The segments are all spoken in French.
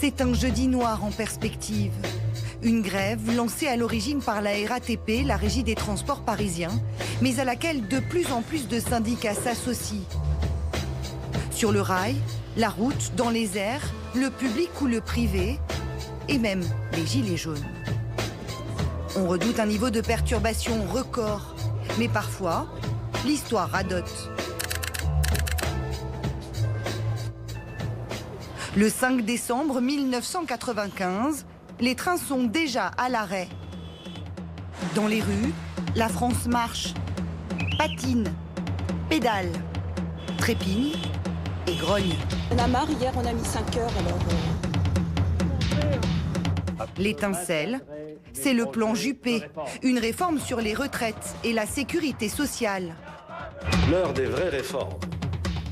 C'est un jeudi noir en perspective. Une grève lancée à l'origine par la RATP, la Régie des transports parisiens, mais à laquelle de plus en plus de syndicats s'associent. Sur le rail, la route, dans les airs, le public ou le privé, et même les gilets jaunes. On redoute un niveau de perturbation record, mais parfois, l'histoire radote. Le 5 décembre 1995, les trains sont déjà à l'arrêt. Dans les rues, la France marche, patine, pédale, trépigne et grogne. On a marre, hier on a mis 5 heures alors... L'étincelle, c'est le plan Juppé, une réforme sur les retraites et la sécurité sociale. L'heure des vraies réformes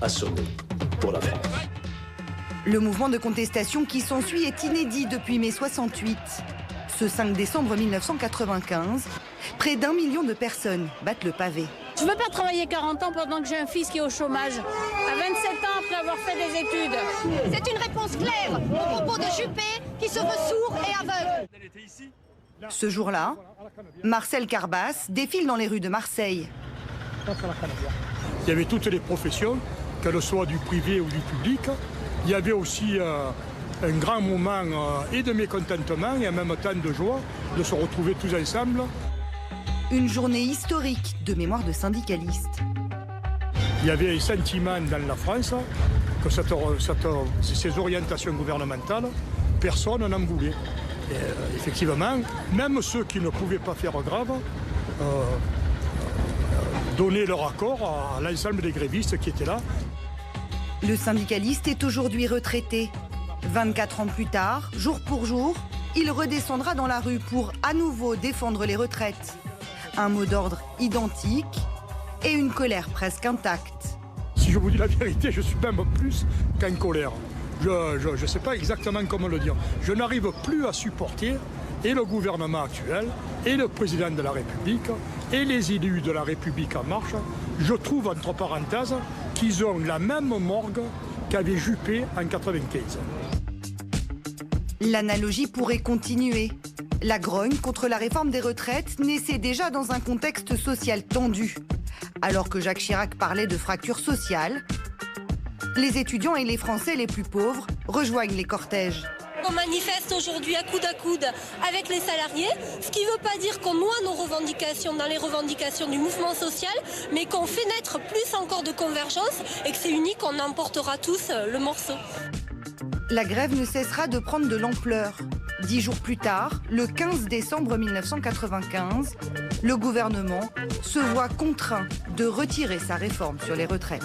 a sonné pour la France. Le mouvement de contestation qui s'ensuit est inédit depuis mai 68. Ce 5 décembre 1995, près d'1 million de personnes battent le pavé. Je ne veux pas travailler 40 ans pendant que j'ai un fils qui est au chômage, à 27 ans après avoir fait des études. C'est une réponse claire au propos de Juppé qui se veut sourd et aveugle. Ce jour-là, Marcel Carbas défile dans les rues de Marseille. Il y avait toutes les professions, qu'elles soient du privé ou du public. Il y avait aussi un grand moment et de mécontentement et en même temps de joie de se retrouver tous ensemble. Une journée historique de mémoire de syndicalistes. Il y avait un sentiment dans la France que ces orientations gouvernementales, personne n'en voulait. Et, effectivement, même ceux qui ne pouvaient pas faire grève donnaient leur accord à l'ensemble des grévistes qui étaient là. Le syndicaliste est aujourd'hui retraité. 24 ans plus tard, jour pour jour, il redescendra dans la rue pour à nouveau défendre les retraites. Un mot d'ordre identique et une colère presque intacte. Si je vous dis la vérité, je suis même plus qu'en colère. Je ne sais pas exactement comment le dire. Je n'arrive plus à supporter et le gouvernement actuel, et le président de la République, et les élus de la République en marche. Je trouve, entre parenthèses, qu'ils ont la même morgue qu'avait Juppé en 1995. L'analogie pourrait continuer. La grogne contre la réforme des retraites naissait déjà dans un contexte social tendu. Alors que Jacques Chirac parlait de fracture sociale, les étudiants et les Français les plus pauvres rejoignent les cortèges. On manifeste aujourd'hui à coude avec les salariés, ce qui ne veut pas dire qu'on noie nos revendications dans les revendications du mouvement social, mais qu'on fait naître plus encore de convergence et que c'est unique, on emportera tous le morceau. La grève ne cessera de prendre de l'ampleur. 10 jours plus tard, le 15 décembre 1995, le gouvernement se voit contraint de retirer sa réforme sur les retraites.